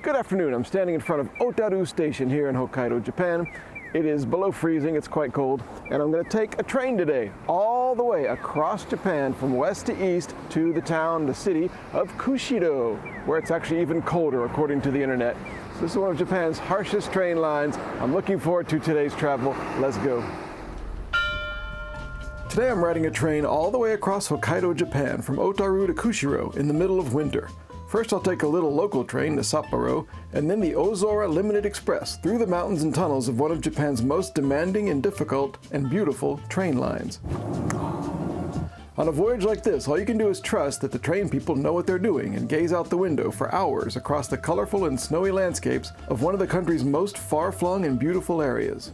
Good afternoon. I'm standing in front of Otaru Station here in Hokkaido, Japan. It is below freezing, it's quite cold, and I'm going to take a train today all the way across Japan from west to east to the city of Kushido, where it's actually even colder according to the internet. So this is one of Japan's harshest train lines. I'm looking forward to today's travel. Let's go. Today I'm riding a train all the way across Hokkaido, Japan from Otaru to Kushiro in the middle of winter. First I'll take a little local train to Sapporo, and then the Ozora Limited Express through the mountains and tunnels of one of Japan's most demanding and difficult and beautiful train lines. On a voyage like this, all you can do is trust that the train people know what they're doing and gaze out the window for hours across the colorful and snowy landscapes of one of the country's most far-flung and beautiful areas.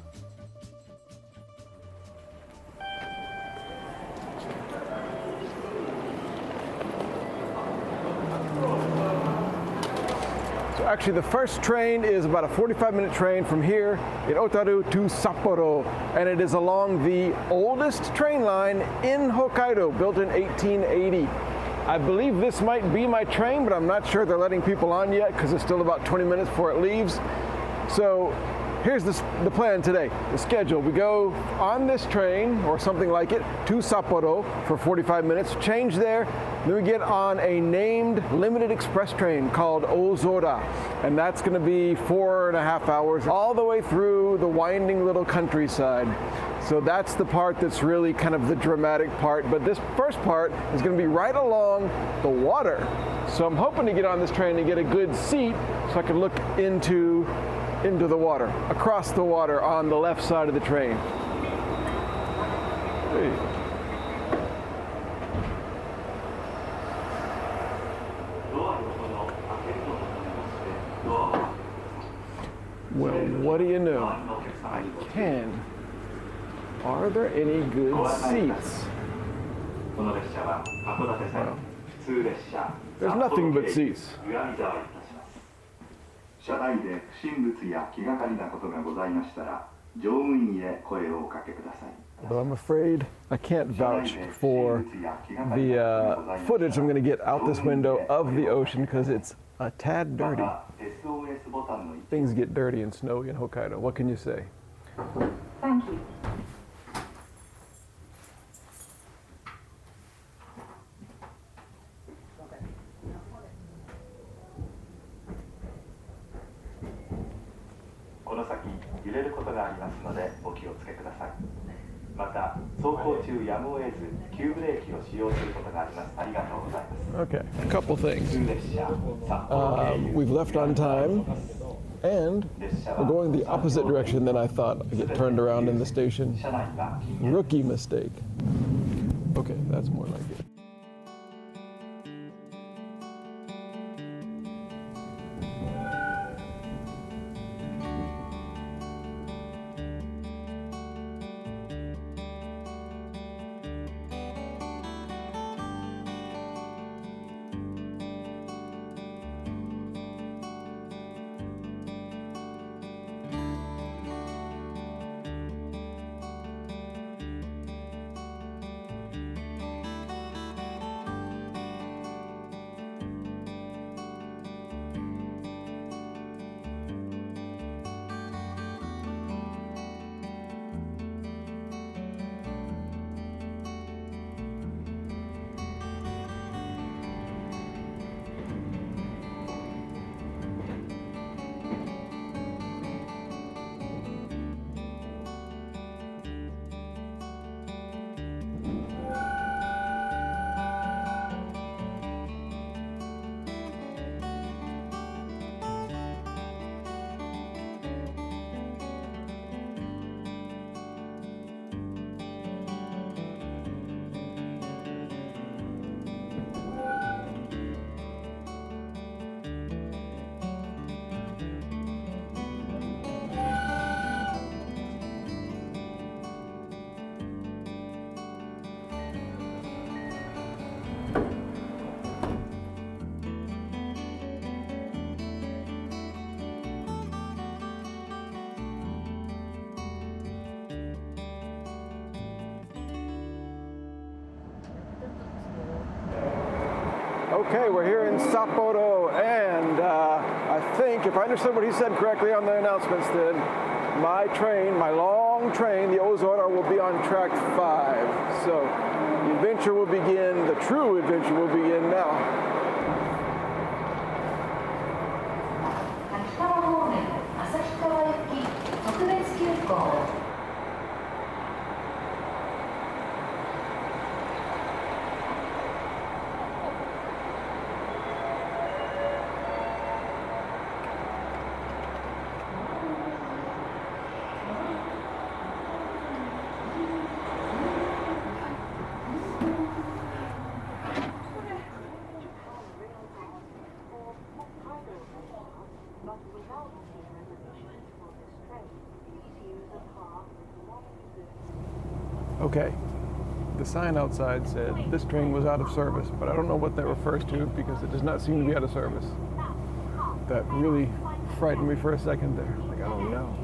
Actually, the first train is about a 45-minute train from here in Otaru to Sapporo, and it is along the oldest train line in Hokkaido, built in 1880. I believe this might be my train, but I'm not sure they're letting people on yet because it's still about 20 minutes before it leaves. So here's the plan today, the schedule. We go on this train, or something like it, to Sapporo for 45 minutes, change there, then we get on a named limited express train called Ozora, and that's going to be 4.5 hours all the way through the winding little countryside. So that's the part that's really kind of the dramatic part, but this first part is going to be right along the water. So I'm hoping to get on this train and get a good seat so I can look into the water, across the water on the left side of the train. Hey. Well, what do you know? I can. Are there any good seats? Well, there's nothing but seats. Though I'm afraid I can't vouch for the footage I'm going to get out this window of the ocean because it's a tad dirty. Things get dirty and snowy in Hokkaido. What can you say? Thank you. Okay, a couple things. We've left on time, and we're going the opposite direction than I thought. I get turned around in the station. Rookie mistake. Okay, that's more like it. Okay, we're here in Sapporo, and I think, if I understood what he said correctly on the announcements, then my train, my long train, the Ozora, will be on track 5. So the adventure will begin, the true adventure will begin now. 秋川方面旭川行き特別急行 Okay, the sign outside said this train was out of service, but I don't know what that refers to because it does not seem to be out of service. That really frightened me for a second there. Like, I don't know.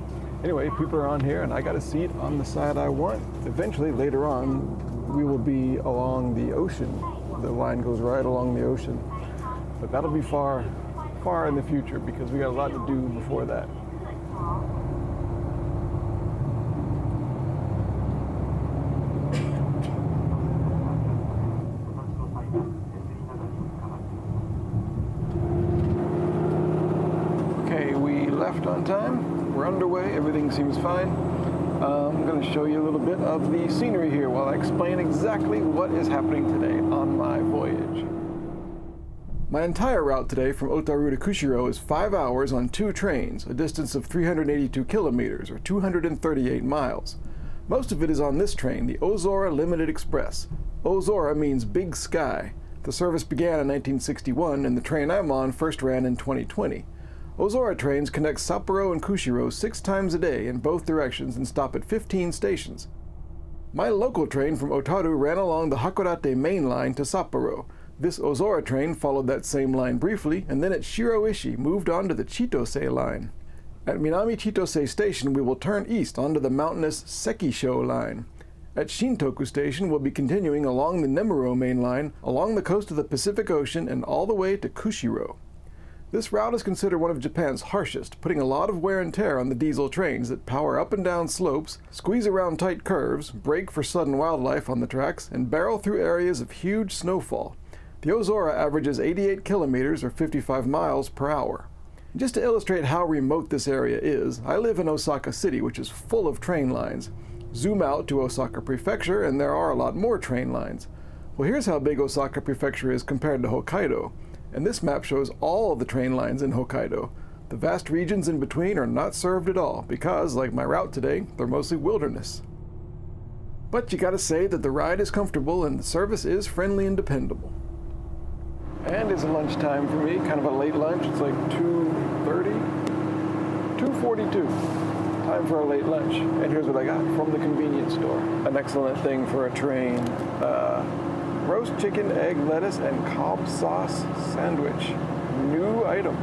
Anyway, people are on here and I got a seat on the side I want. Eventually, later on, we will be along the ocean. The line goes right along the ocean. But that'll be far, far in the future because we got a lot to do before that. Okay, we left on time. We're underway. Everything seems fine. I'm going to show you a little bit of the scenery here while I explain exactly what is happening today on my voyage. My entire route today from Otaru to Kushiro is 5 hours on 2 trains, a distance of 382 kilometers or 238 miles. Most of it is on this train, the Ozora Limited Express. Ozora means big sky. The service began in 1961 and the train I'm on first ran in 2020. Ozora trains connect Sapporo and Kushiro 6 times a day in both directions and stop at 15 stations. My local train from Otaru ran along the Hakodate main line to Sapporo. This Ozora train followed that same line briefly, and then at Shiroishi moved on to the Chitose line. At Minami Chitose Station, we will turn east onto the mountainous Sekisho line. At Shintoku Station, we'll be continuing along the Nemuro main line, along the coast of the Pacific Ocean, and all the way to Kushiro. This route is considered one of Japan's harshest, putting a lot of wear and tear on the diesel trains that power up and down slopes, squeeze around tight curves, brake for sudden wildlife on the tracks, and barrel through areas of huge snowfall. The Ozora averages 88 kilometers or 55 miles per hour. Just to illustrate how remote this area is, I live in Osaka City, which is full of train lines. Zoom out to Osaka Prefecture, and there are a lot more train lines. Well, here's how big Osaka Prefecture is compared to Hokkaido. And this map shows all of the train lines in Hokkaido. The vast regions in between are not served at all because, like my route today, they're mostly wilderness. But you gotta say that the ride is comfortable and the service is friendly and dependable. And it's lunchtime for me, kind of a late lunch. It's like 2:30, 2:42. Time for a late lunch. And here's what I got from the convenience store. An excellent thing for a train. Roast chicken, egg, lettuce, and Cobb sauce sandwich. New item.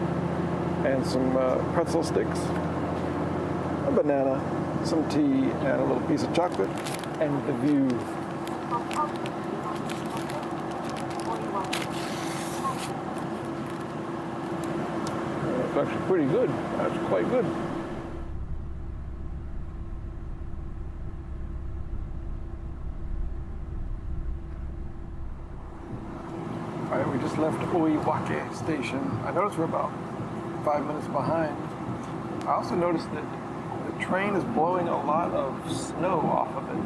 And some pretzel sticks, a banana, some tea, and a little piece of chocolate, and the view. It's actually pretty good. That's quite good. All right, we just left Oiwake Station. I noticed we're about 5 minutes behind. I also noticed that the train is blowing a lot of snow off of it.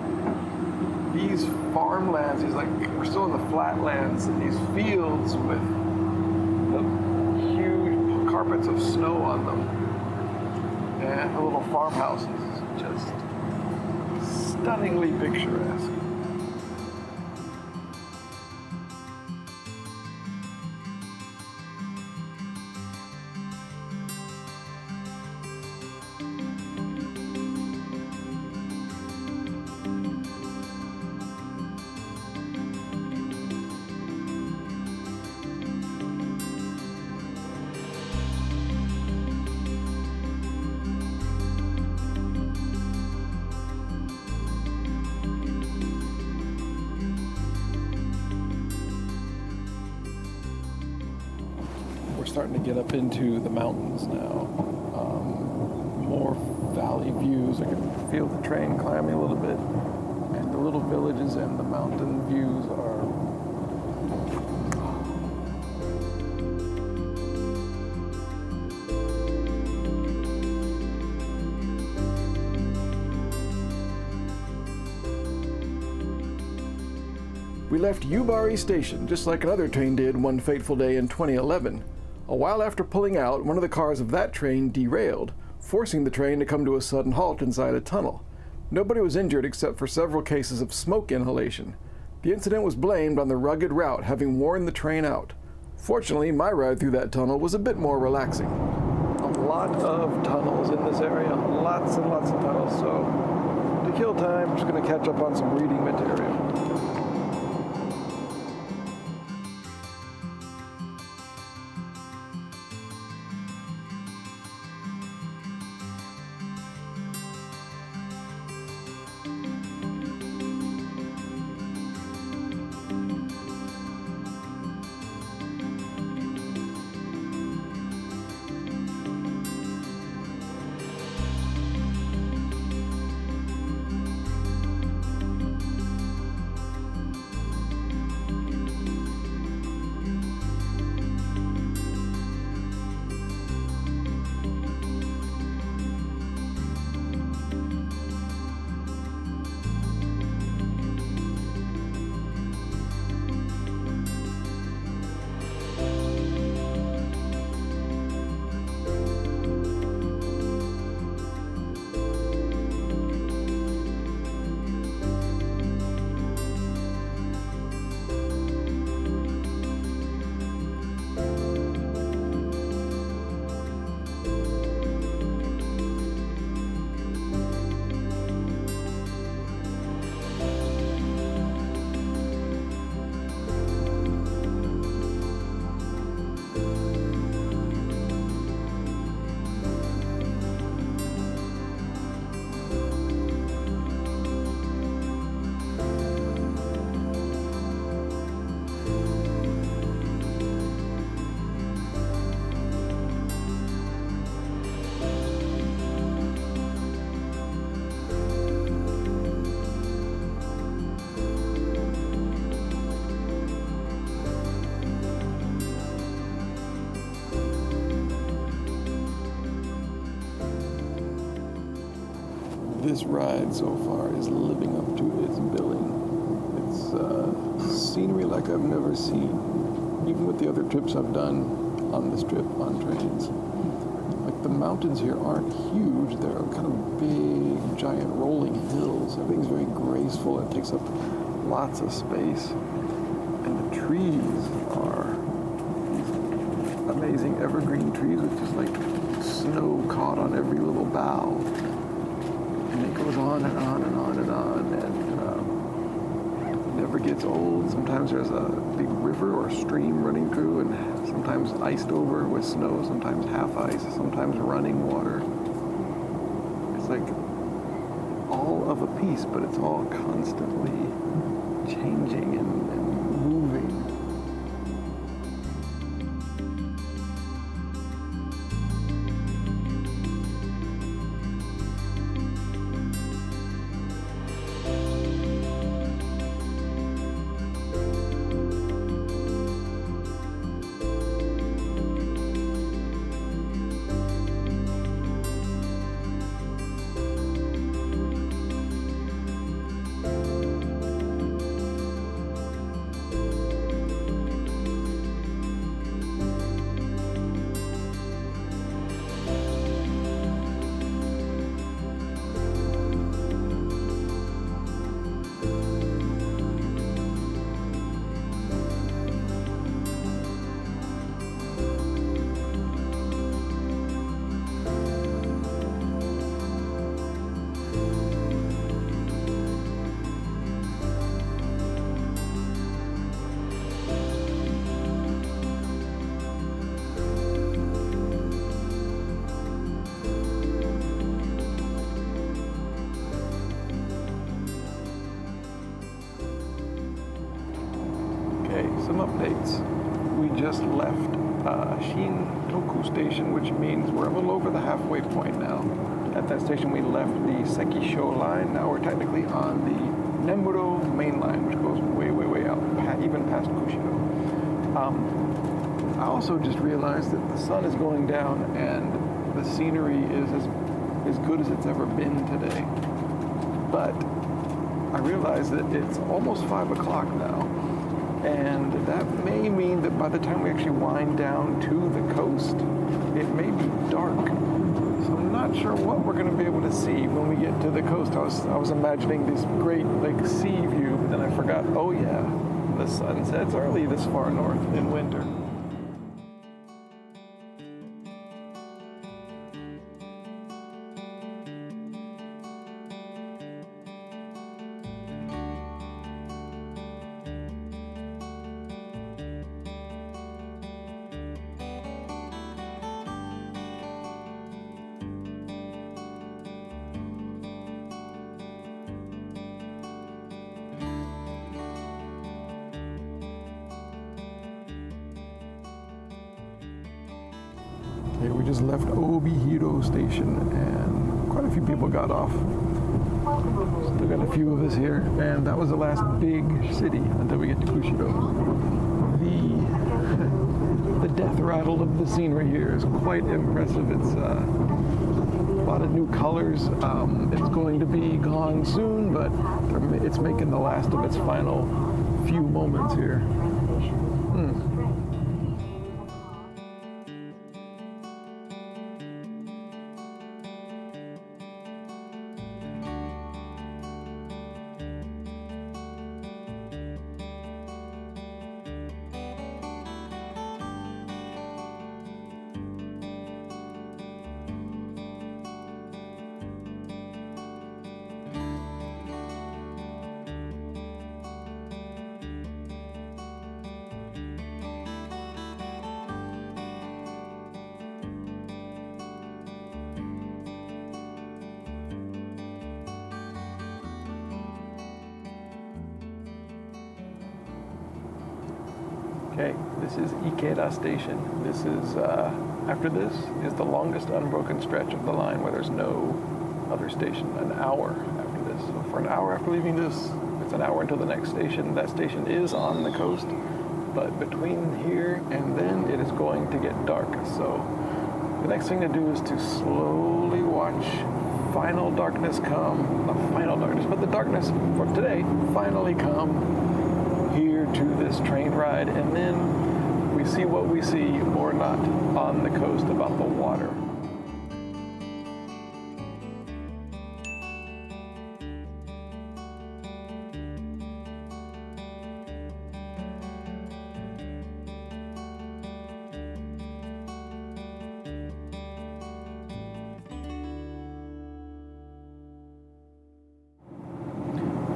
These farmlands, we're still in the flatlands, and these fields with the huge carpets of snow on them, and the little farmhouses, just stunningly picturesque. starting to get up into the mountains now. More valley views. I can feel the train climbing a little bit. And the little villages and the mountain views are... We left Yubari Station just like another train did one fateful day in 2011. A while after pulling out, one of the cars of that train derailed, forcing the train to come to a sudden halt inside a tunnel. Nobody was injured except for several cases of smoke inhalation. The incident was blamed on the rugged route having worn the train out. Fortunately, my ride through that tunnel was a bit more relaxing. A lot of tunnels in this area, lots and lots of tunnels, so to kill time, I'm just going to catch up on some reading material. This ride so far is living up to its billing. It's scenery like I've never seen, even with the other trips I've done on this trip on trains. Like the mountains here aren't huge, they're kind of big, giant rolling hills. Everything's very graceful, it takes up lots of space. And the trees are these amazing evergreen trees with just like snow caught on every little bough. And it goes on and on and on and on, and it never gets old. Sometimes there's a big river or stream running through, and sometimes iced over with snow, sometimes half ice, sometimes running water. It's like all of a piece, but it's all constantly changing and moving. Some updates. We just left Shin Toku Station, which means we're a little over the halfway point now. At that station, we left the Sekisho line. Now we're technically on the Nemuro main line, which goes way, way, way out, even past Kushido. I also just realized that the sun is going down and the scenery is as good as it's ever been today. But I realize that it's almost 5 o'clock now, and that may mean that by the time we actually wind down to the coast, it may be dark. So I'm not sure what we're going to be able to see when we get to the coast. I was imagining this great like sea view, but then I forgot, oh yeah, the sun sets early this far north in winter. Okay, we just left Obihiro Station and quite a few people got off. Still got a few of us here, and that was the last big city until we get to Kushido. The death rattle of the scenery here is quite impressive. It's a lot of new colors. It's going to be gone soon, but it's making the last of its final few moments here. Okay, this is Ikeda Station. This is, after this, is the longest unbroken stretch of the line where there's no other station, an hour after this. So for an hour after leaving this, it's an hour until the next station. That station is on the coast, but between here and then, it is going to get dark. So the next thing to do is to slowly watch final darkness come, not final darkness, but the darkness for today finally come here to this train ride, and then we see what we see or not on the coast about the water.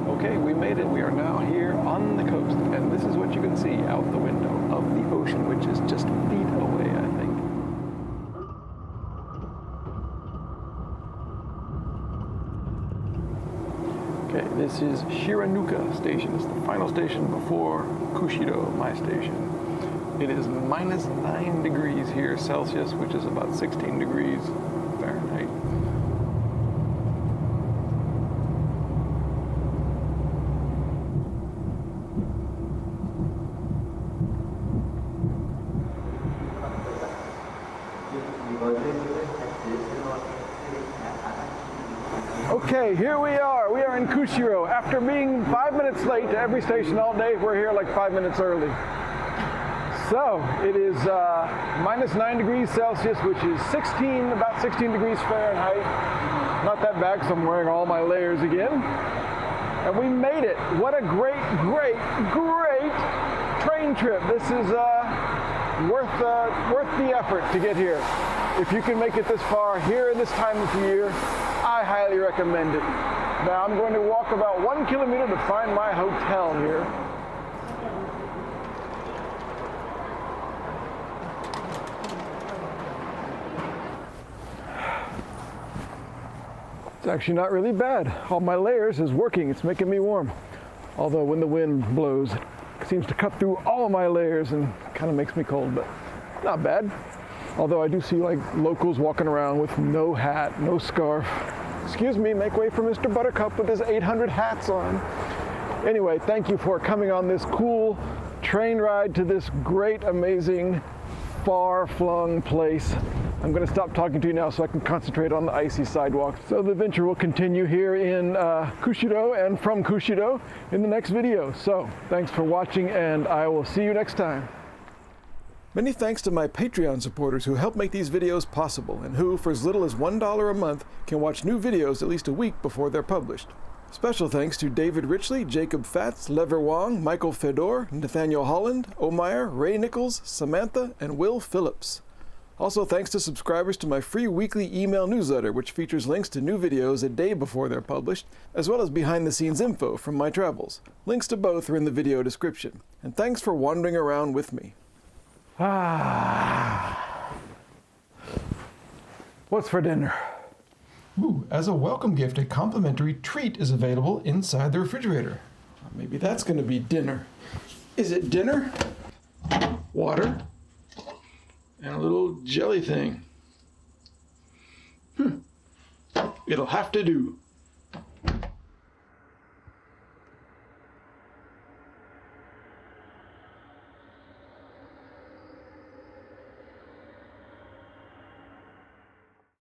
Okay, we made it. We are now here on the coast, and this is what you can see out the window of the ocean, which is just feet away, I think. Okay, this is Shiranuka Station. It's the final station before Kushido, my station. It is minus 9 degrees here Celsius, which is about 16 degrees Fahrenheit. Okay, here we are. We are in Kushiro. After being 5 minutes late to every station all day, we're here like 5 minutes early. So it is minus 9 degrees Celsius, which is about 16 degrees Fahrenheit. Not that bad because I'm wearing all my layers again. And we made it. What a great, great, great train trip. This is worth the effort to get here. If you can make it this far here in this time of year, I highly recommend it. Now I'm going to walk about 1 kilometer to find my hotel here. It's actually not really bad. All my layers is working. It's making me warm. Although when the wind blows, it seems to cut through all of my layers and kind of makes me cold, but not bad. Although I do see like locals walking around with no hat, no scarf. Excuse me, make way for Mr. Buttercup with his 800 hats on. Anyway, thank you for coming on this cool train ride to this great, amazing, far-flung place. I'm going to stop talking to you now so I can concentrate on the icy sidewalk. So the adventure will continue here in Kushido and from Kushido in the next video. So thanks for watching, and I will see you next time. Many thanks to my Patreon supporters who help make these videos possible and who, for as little as $1 a month, can watch new videos at least a week before they're published. Special thanks to David Richley, Jacob Fatz, Lever Wong, Michael Fedor, Nathaniel Holland, Omeyer, Ray Nichols, Samantha, and Will Phillips. Also thanks to subscribers to my free weekly email newsletter, which features links to new videos a day before they're published, as well as behind-the-scenes info from my travels. Links to both are in the video description. And thanks for wandering around with me. What's for dinner? Ooh, as a welcome gift, a complimentary treat is available inside the refrigerator. Maybe that's going to be dinner. Is it dinner? Water? And a little jelly thing. It'll have to do.